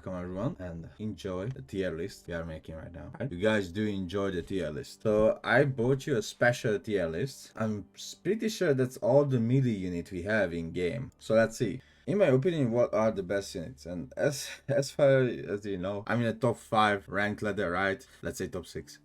welcome everyone and enjoy the tier list we are making right now. Right? You guys do enjoy the tier list. So I bought you a special tier list. I'm pretty sure that's all the melee unit we have in game. So let's see. In my opinion, what are the best units? And as far as you know, I'm in the top 5 ranked ladder, right? Let's say top 6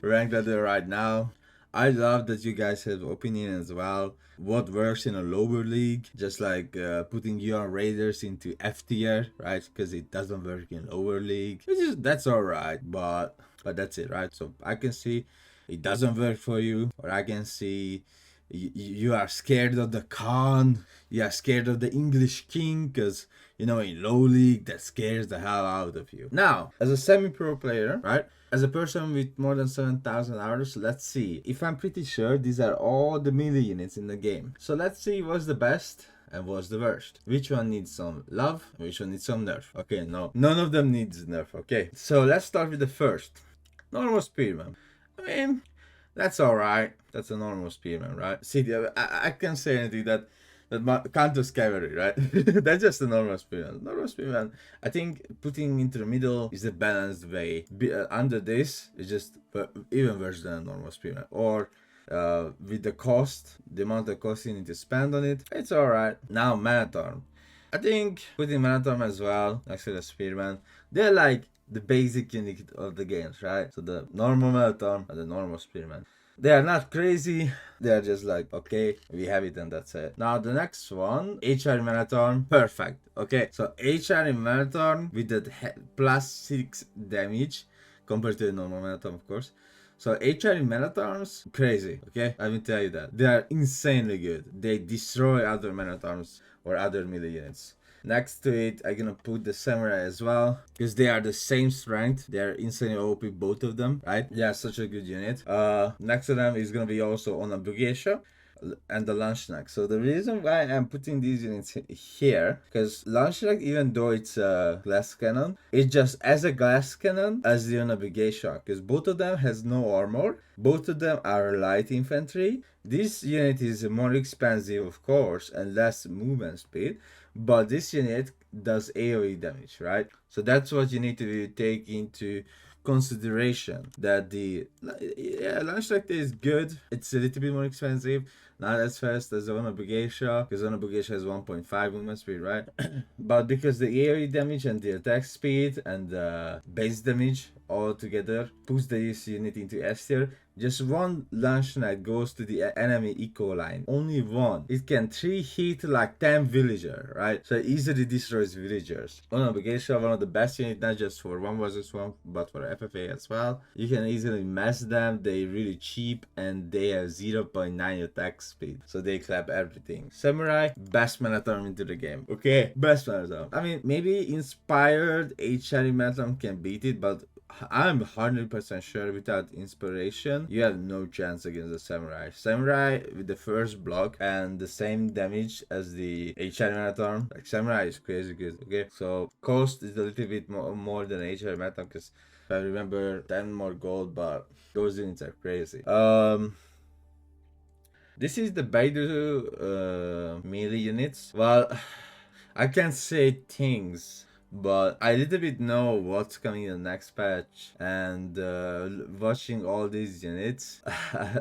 ranked ladder right now. I love that you guys have opinion as well. What works in a lower league, just like putting your raiders into F tier, right? Because it doesn't work in lower league. That's alright, but that's it, right? So I can see it doesn't work for you, or I can see you are scared of the Khan, you are scared of the English king, because you know in low league that scares the hell out of you. Now, as a semi-pro player, right? As a person with more than 7,000 hours, let's see. If I'm pretty sure these are all the melee units in the game. So let's see what's the best and what's the worst. Which one needs some love, which one needs some nerf. Okay, no, none of them needs nerf, okay? So let's start with the first. Normal spearman. I mean, that's alright. That's a normal spearman, right? See, I can't say anything that counters cavalry, right? That's just a normal spearman. Normal spearman, I think putting into the middle is a balanced way. Under this is just even worse than a normal spearman. Or with the cost, the amount of cost you need to spend on it, it's alright. Now, Manatorm. I think putting Manatorm as well next to the spearman, they're like the basic unit of the games, right? So the normal Manatorm and the normal spearman. They are not crazy, they are just like, okay, we have it and that's it. Now the next one, HR Marathon, perfect. Okay, so HR Marathon with the plus 6 damage compared to the normal Marathon, of course. So HR Marathons, crazy, okay? I will tell you that. They are insanely good. They destroy other Marathons or other melee units. Next to it, I'm gonna put the Samurai as well, because they are the same strength. They are insanely OP, both of them, right? Yeah, such a good unit. Next to them is gonna be also on a Bugesha and the Lunchnack. So the reason why I'm putting these units here, because Lunchnack, even though it's a glass cannon, it's just as a glass cannon as the Onabugesha, because both of them has no armor, both of them are light infantry. This unit is more expensive, of course, and less movement speed, but this unit does AoE damage, right? So that's what you need to take into consideration, that the Lunchnack is good. It's a little bit more expensive, not as fast as Zona Bugesha, because Zona Bugesha has 1.5 movement speed, right? But because the AoE damage and the attack speed and the base damage all together puts this unit into S tier, just one Lunchnack goes to the enemy eco line. Only one. It can 3-hit like 10 villager, right? So it easily destroys villagers. Onabugesha, one of the best units, not just for 1 vs 1, but for FFA as well. You can easily mess them. They're really cheap and they have 0.9 attack speed. So they clap everything. Samurai, best Manatorm into the game. Okay, best Manatorm. I mean, maybe inspired HRE Manatorm can beat it, but I'm 100% sure without inspiration, you have no chance against the Samurai. Samurai with the first block and the same damage as the HR Marathon. Like Samurai is crazy good, okay? So cost is a little bit more than HR Marathon, because if I remember 10 more gold, but those units are crazy. This is the Baidu melee units. Well, I can't say things, but I little bit know what's coming in the next patch, and watching all these units,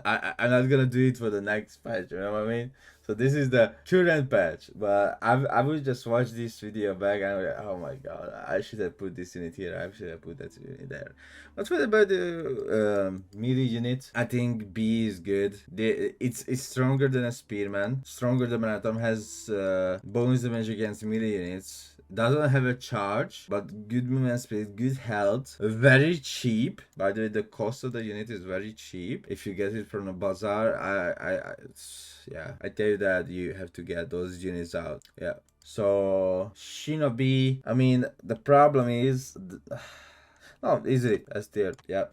I'm not gonna do it for the next patch, you know what I mean? So this is the current patch, but I will just watch this video back and I'm like, oh my god, I should have put this unit here, I should have put that unit there. But what about the melee unit? I think B is good. It's stronger than a spearman, stronger than Manatom, has bonus damage against melee units. Doesn't have a charge, but good movement speed, good health, very cheap. By the way, the cost of the unit is very cheap. If you get it from a bazaar, I tell you that you have to get those units out. Yeah. So Shinobi, I mean, the problem is, oh, easily S tier. Yeah.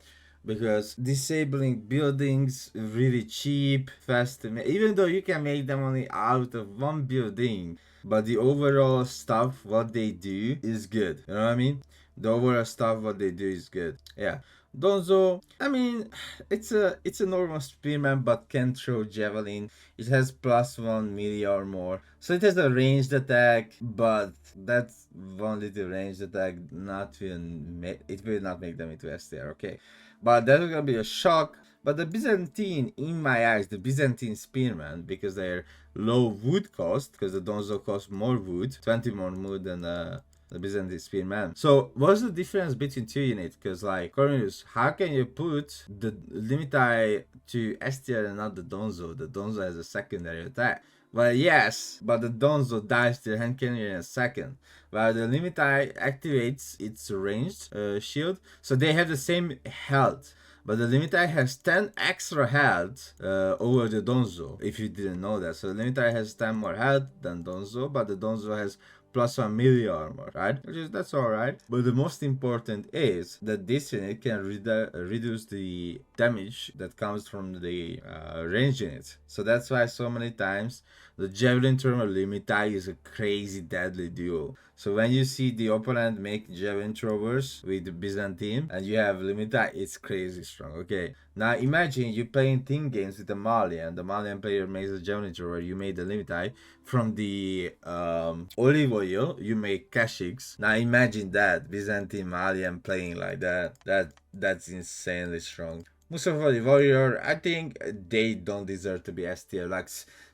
Because disabling buildings really cheap, fast to make, even though you can make them only out of one building. but the overall stuff what they do is good. You know what I mean? The overall stuff what they do is good. Yeah. Donzo, I mean, it's a normal spearman but can throw javelin. It has +1 melee or more, so it has a ranged attack, but that's one little ranged attack. It will not make them into STR. Okay, but that's gonna be a shock. But the Byzantine, in my eyes, the Byzantine spearmen, because they're low wood cost, because the Donzo costs more wood, 20 more wood than the Byzantine spearman. So what's the difference between two units? Because like Cornelius, how can you put the Limitai to STR and not the Donzo? The Donzo has a secondary attack. Well, yes, but the Donzo dies to hand cannon in a second, while the Limitai activates its ranged shield, so they have the same health. But the Limitai has 10 extra health over the Donzo, if you didn't know that. So the Limitai has 10 more health than Donzo, but the Donzo has +1 melee armor, right? That's alright. But the most important is that this unit can reduce the damage that comes from the range units. So that's why so many times the Javelin Thrower Limitai is a crazy deadly duo. So when you see the opponent make Javelin Throwers with the Byzantine and you have Limitai, it's crazy strong. Okay, now imagine you playing team games with the Malian. The Malian player makes a Javelin Thrower, you made the Limitai. From the olive oil, you make Kashyyyks. Now imagine that, Byzantine Malian playing like that. That's insanely strong. Mustafa the Warrior, I think they don't deserve to be S tier.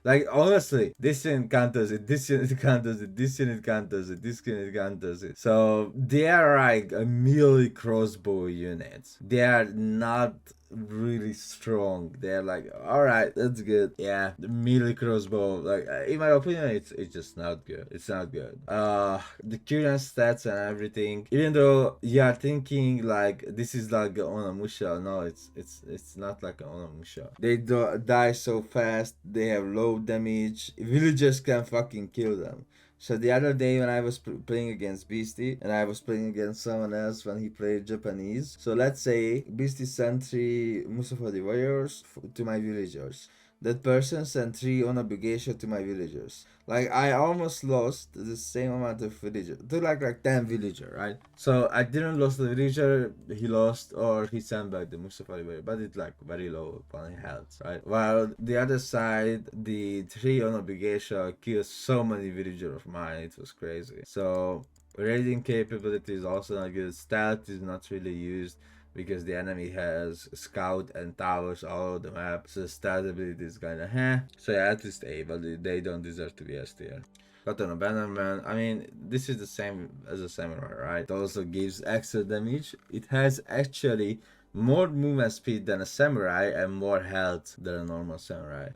Like honestly, this unit counters it, this unit counters it, this unit counters it, this unit counters it. So they are like a melee crossbow unit. They are not really strong. They're like, alright, that's good. Yeah, the melee crossbow, like in my opinion, it's just not good. It's not good. The current stats and everything. Even though you are thinking like this is like a Onamusha, no, it's not like an Onamusha. They die so fast. They have low damage. Villagers can fucking kill them. So the other day when I was playing against Beastie and I was playing against someone else when he played Japanese. So let's say Beastie sent 3 Mustafa the Warriors to my villagers. That person sent 3 Onabugesha to my villagers. Like I almost lost the same amount of villager to like 10 villager, right? So I didn't lose the villager, he lost or he sent back the Mustafa the Warrior, but it's like very low upon health, right? While the other side, the 3 Onabugesha killed so many villagers of mine, it was crazy. So raiding capability is also not good. Stealth is not really used because the enemy has scout and towers all over the map, so stealth ability is kinda So yeah, at least A, but they don't deserve to be S tier. Katana Bannerman, I mean, this is the same as a samurai, right? It also gives extra damage. It has actually more movement speed than a samurai and more health than a normal samurai.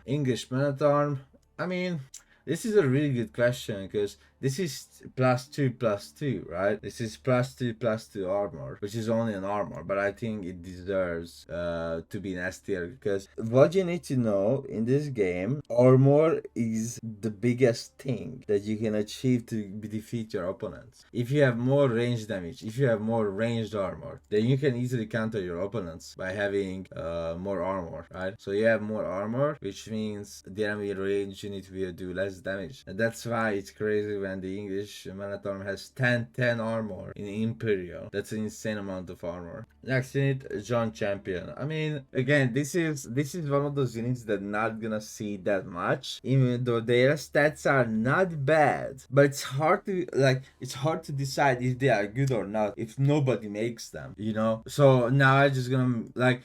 English Man-at-Arm, I mean, this is a really good question because this is +2/+2, right? This is +2/+2 armor, which is only an armor, but I think it deserves to be an S tier because what you need to know in this game, armor is the biggest thing that you can achieve to defeat your opponents. If you have more range damage, if you have more ranged armor, then you can easily counter your opponents by having more armor, right? So you have more armor, which means the enemy range unit will do less damage, and that's why it's crazy when the English Man-at-Arm has 10 armor in Imperial. That's an insane amount of armor. Next unit, John Champion. I mean, again, this is one of those units that not gonna see that much, even though their stats are not bad. But it's hard to decide if they are good or not if nobody makes them, you know? So now I just gonna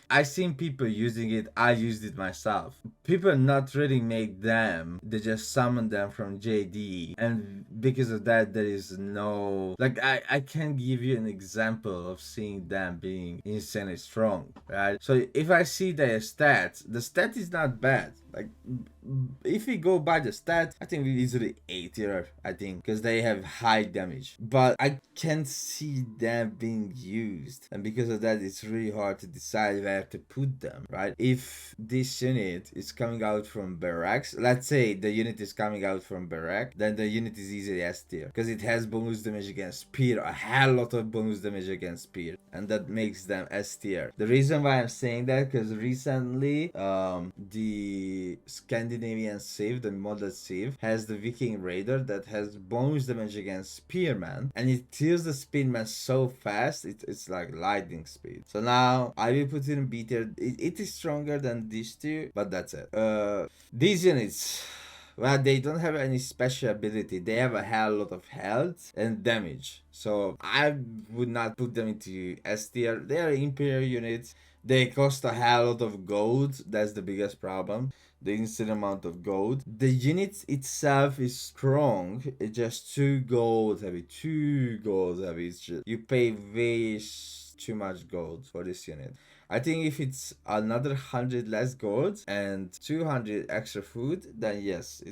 I seen people using it, I used it myself. People not really make them, they just summon them from JD, and because of that there is no I can't give you an example of seeing them being insanely strong, right? So if I see their stats, the stat is not bad. Like if we go by the stat, I think we easily A tier, I think, because they have high damage, but I can't see them being used, and because of that it's really hard to decide where to put them, right? If this unit is coming out from barracks, let's say the unit is coming out from barrack, then the unit is easily S tier because it has bonus damage against spear, a hell lot of bonus damage against spear, and that makes them S tier. The reason why I'm saying that because recently the the Scandinavian Civ, the model Civ, has the Viking Raider that has bonus damage against Spearman, and it kills the Spearman so fast, it's like lightning speed. So now I will put it in B tier. It is stronger than these two, but that's it. These units, well, they don't have any special ability. They have a hell lot of health and damage. So I would not put them into S tier. They are Imperial units. They cost a hell lot of gold. That's the biggest problem. The insane amount of gold. The unit itself is strong. It's just too gold heavy. Too gold heavy. It's just, you pay way too much gold for this unit. I think if it's another 100 less gold and 200 extra food, then yes,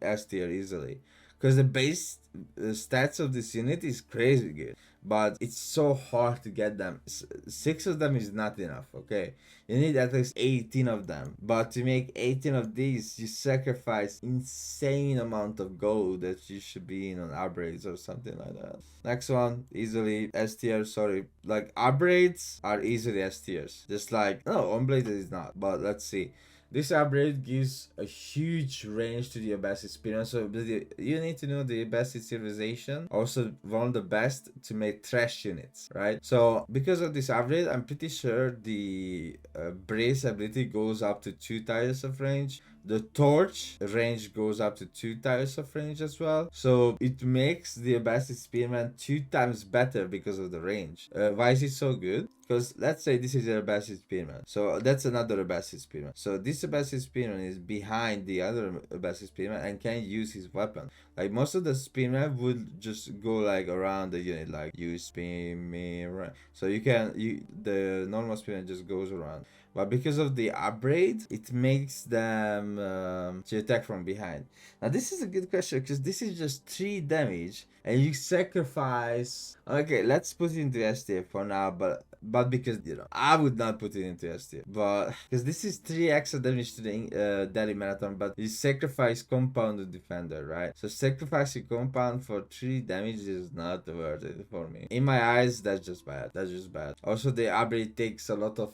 S tier easily. Because the base stats of this unit is crazy good, but it's so hard to get them. 6 of them is not enough, okay? You need at least 18 of them. But to make 18 of these, you sacrifice insane amount of gold that you should be in on upgrades or something like that. Next one, easily S tier, sorry. Like, upgrades are easily S tiers. Just like, no, Unbladed is not, but let's see. This upgrade gives a huge range to the best experience. So you need to know the best civilization. Also one of the best to make trash units, right? So because of this upgrade, I'm pretty sure the brace ability goes up to 2 tiles of range. The torch range goes up to 2 tiles of range as well. So it makes the best spearman 2 times better because of the range. Why is it so good? Because let's say this is a Abbasid spearman. So that's another Abbasid spearman. So this Abbasid spearman is behind the other Abbasid spearman and can use his weapon. Like most of the spearmen would just go like around the unit, like you spear me around. So the normal spearman just goes around. But because of the upgrade, it makes them to attack from behind. Now this is a good question because this is just 3 damage and you sacrifice. Okay, let's put it into S tier for now, but because I would not put it into S tier, but because this is 3 extra damage to the daily marathon, but you sacrifice compound defender, right? So sacrificing compound for 3 damage is not worth it for me. In my eyes, that's just bad. That's just bad. Also, the upgrade takes a lot of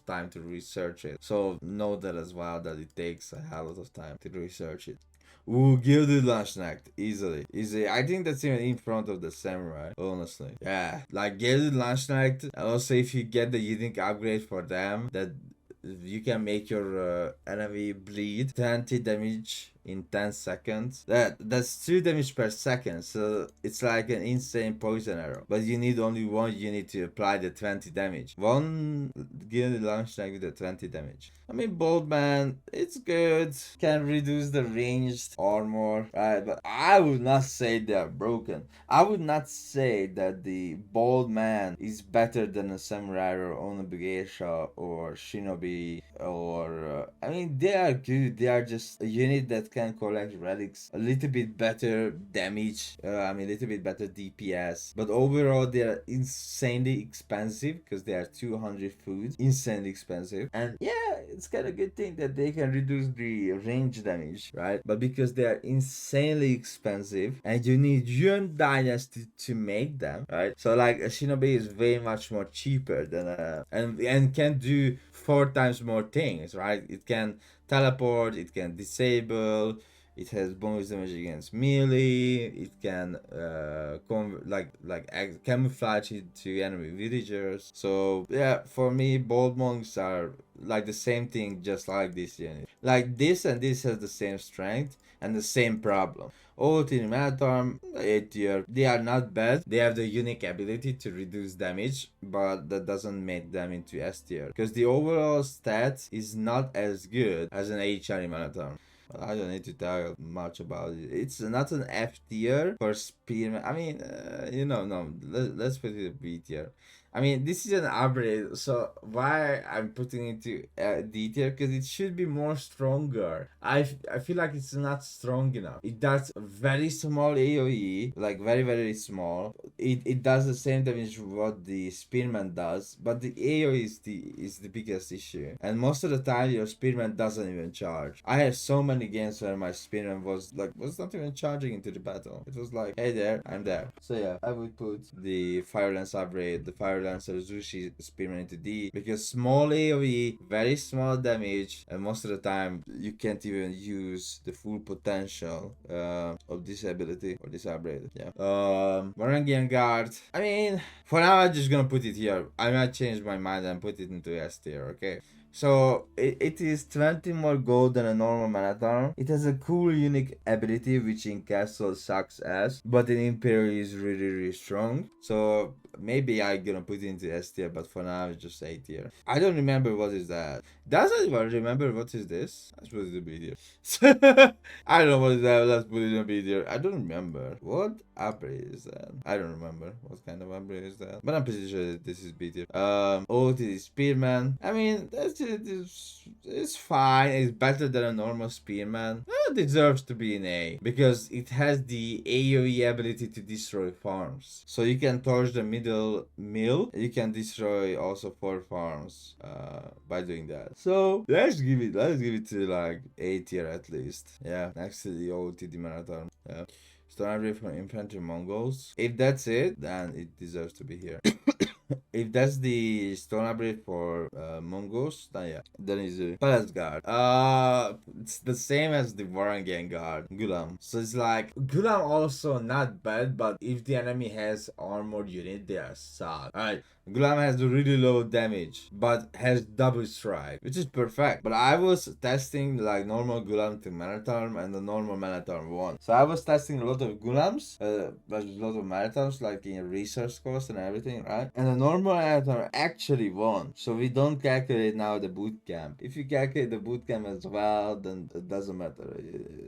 time to research it. So know that as well, that it takes a hell lot of time to research it. Ooh, Gilded Lunchnacht. Easily. I think that's even in front of the Samurai, honestly. Yeah, like Gilded Lunchnacht. And also, if you get the unique upgrade for them, that you can make your enemy bleed 20 damage in 10 seconds. That's 2 damage per second, so it's like an insane poison arrow. But you need only 1 unit to apply the 20 damage. One Gilded Lunchnacht with the 20 damage. I mean, Boldman, it's good. Can reduce the ranged armor, right? But I would not say they are broken. I would not say that the Boldman is better than a Samurai or Onobugeisha or Shinobi or... I mean, they are good. They are just a unit that can collect relics. A little bit better damage. A little bit better DPS. But overall, they are insanely expensive because they are 200 food. Insanely expensive. And yeah, it's kind of good thing that they can reduce the range damage, right? But because they are insanely expensive and you need Yuan Dynasty to make them, right? So like a Shinobi is way much more cheaper than and can do 4 times more things, right? It can teleport, it can disable, it has bonus damage against melee, it can camouflage it to enemy villagers. So yeah, for me, bold monks are like the same thing, just like this unit. Like this and this has the same strength and the same problem. Ultimate Manatorm, A tier. They are not bad. They have the unique ability to reduce damage, but that doesn't make them into S tier. Because the overall stats is not as good as an HRE Manatorm. I don't need to tell much about it. It's not an F tier for spearman. I mean, no. Let's put it a B tier. I mean, this is an upgrade, so why I'm putting it to D tier? Because it should be more stronger. I feel like it's not strong enough. It does very small AoE, like very, very small. It does the same damage what the spearman does, but the AoE is the biggest issue. And most of the time, your spearman doesn't even charge. I have so many many games where my spearman was not even charging into the battle. It was like, hey there, I'm there. So yeah, I would put the Fire Lance upgrade, the Fire Lancer Zushi spearman into D, because small AoE, very small damage, and most of the time you can't even use the full potential of this ability or this upgrade. Yeah. Varangian Guard. I mean, for now I'm just gonna put it here. I might change my mind and put it into S tier. Okay. So it is 20 more gold than a normal Manatarm. It has a cool unique ability which in Castle sucks ass, but in Imperial is really strong. So maybe I gonna put it into S tier, but for now it's just A tier. I don't remember what is that. Does anyone remember what is this? Let's put it in B tier. I don't know what is that. Let's put it in B tier. I don't remember. What upgrade is that? I don't remember what kind of upgrade is that. But I'm pretty sure that this is B tier. Oath is Spearman. I mean, it's fine. It's better than a normal Spearman. It deserves to be an A because it has the AoE ability to destroy farms. So you can torch the middle mill. You can destroy also 4 farms by doing that. So let's give it to like A tier at least. Yeah, next to the old TD Marathon. Yeah. Stone from Infantry Mongols. If that's it, then it deserves to be here. If that's the stone upgrade for Mongols, then yeah, then it's a Palace Guard. It's the same as the Varangian Guard, Gulam. So it's like Gulam also not bad, but if the enemy has armored unit, they are suck. Alright, Gulam has a really low damage, but has double strike, which is perfect. But I was testing like normal Gulam to Manatarm, and the normal Manatarm won. So I was testing a lot of Gulams, a lot of Manatarms, like in resource cost and everything, right? And the normal Manatarm actually won. So we don't calculate now the boot camp. If you calculate the boot camp as well, then it doesn't matter.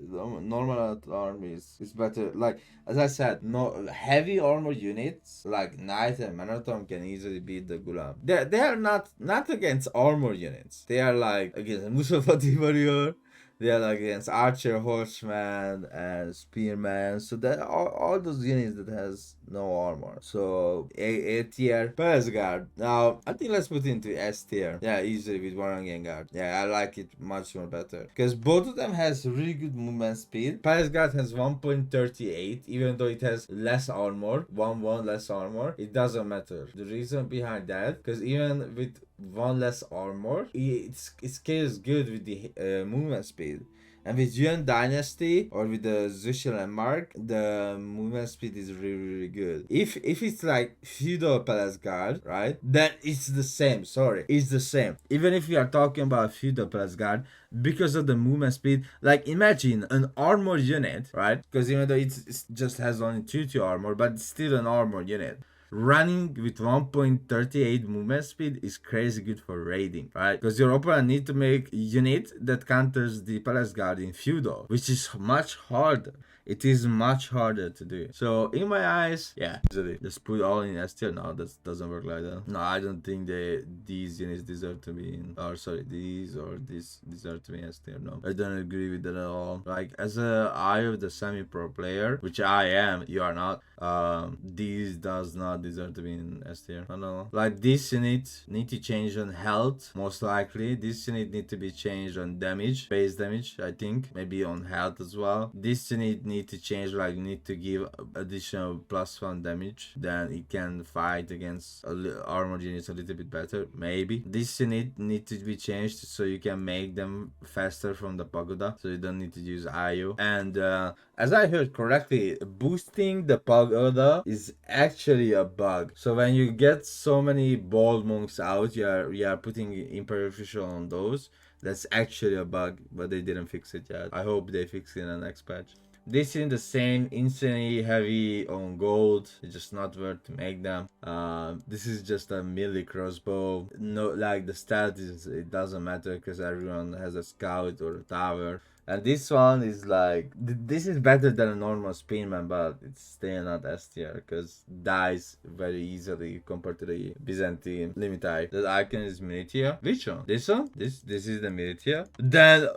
Normal Manatarm is better. Like as I said, no heavy armor units like Knight and Manatarm can easily beat the Gulam. They are not against armor units. They are like against Musafati warrior. They are like against Archer, Horseman, and Spearman. So that all those units that has no armor. So A tier, Palace Guard. Now I think let's put it into S tier. Yeah, easily with Varangian Guard. Yeah, I like it much more better because both of them has really good movement speed. Palace Guard has 1.38, even though it has less armor, 1 less armor. It doesn't matter. The reason behind that, because even with 1 less armor, it scales good with the movement speed. And with Yuan Dynasty or with the Zushil and Mark, the movement speed is really good. If it's like Feudal Palace Guard, right, then it's the same. Sorry, it's the same. Even if we are talking about Feudal Palace Guard, because of the movement speed, like imagine an armor unit, right? Because even though it just has only 2 armor, but it's still an armor unit. Running with 1.38 movement speed is crazy good for raiding, right? Because your opponent need to make a unit that counters the Palace Guard in Feudal, which is much harder. It is much harder to do. So in my eyes, yeah, easily. Just put all in S tier. No, that doesn't work like that. No, I don't think these units deserve to be in. Or sorry, these or this deserve to be in S tier. No, I don't agree with that at all. Like as a eye of the semi-pro player, which I am, you are not. These does not deserve to be in S tier. I don't know. Like this unit need to change on health, most likely. This unit need to be changed on damage, base damage. I think maybe on health as well. This unit need to change, like need to give additional +1 damage, then it can fight against armored units a little bit better, maybe. This unit need to be changed so you can make them faster from the pagoda, so you don't need to use IO. And as I heard correctly, boosting the pagoda is actually a bug. So when you get so many bold monks out, you are putting Imperial official on those. That's actually a bug, but they didn't fix it yet. I hope they fix it in the next patch. This is the same, instantly heavy on gold. It's just not worth to make them. This is just a melee crossbow. No, like the stat is, it doesn't matter because everyone has a scout or a tower. And this one is like, this is better than a normal Spearman, but it's still not S tier because dies very easily compared to the Byzantine Limitai. The icon is Militia. Which one? This one? This is the Militia. Then,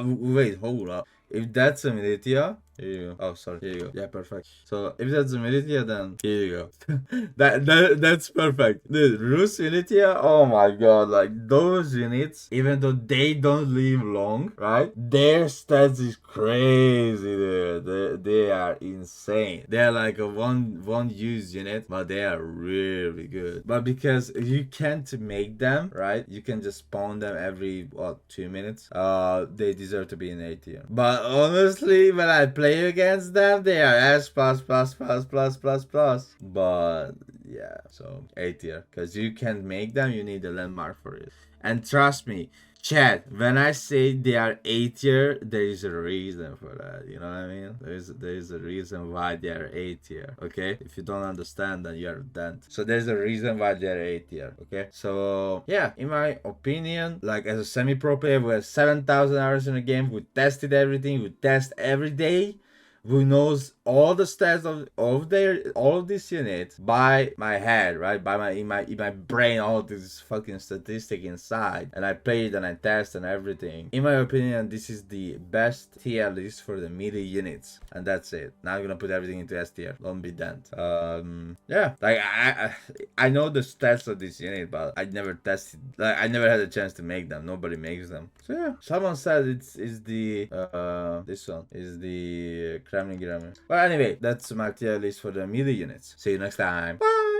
wait, hold up. If that's a Militia, Here you go. Oh, sorry. Here you go. Yeah, perfect. So if that's the militia, then here you go. That's perfect. Dude, Rus militia. Oh my god, like those units, even though they don't live long, right? Their stats is crazy, dude. They are insane. They're like a one use unit, but they are really good. But because you can't make them, right? You can just spawn them every 2 minutes. They deserve to be in A tier. But honestly, when I play against them, they are S plus plus plus plus plus plus. But yeah, so A tier, because you can't make them. You need a landmark for it. And trust me, Chad, when I say they are A tier, there is a reason for that. You know what I mean? There is a reason why they are A tier. Okay? If you don't understand, then you are dead. So there's a reason why they are A tier. Okay? So yeah, in my opinion, like as a semi-pro player with 7,000 hours in the game, we tested everything, we test every day, who knows all the stats of their all of this unit by my head, right? By my in my brain, all this fucking statistic inside, and I play it and I test and everything. In my opinion, this is the best tier list for the melee units, and that's it. Now I'm gonna put everything into S tier. Don't be dent. Yeah, like I know the stats of this unit, but I never tested. Like I never had a chance to make them. Nobody makes them. So yeah, someone said is the this one is the Kremlin grammar. But anyway, that's my tier list for the melee units. See you next time. Bye!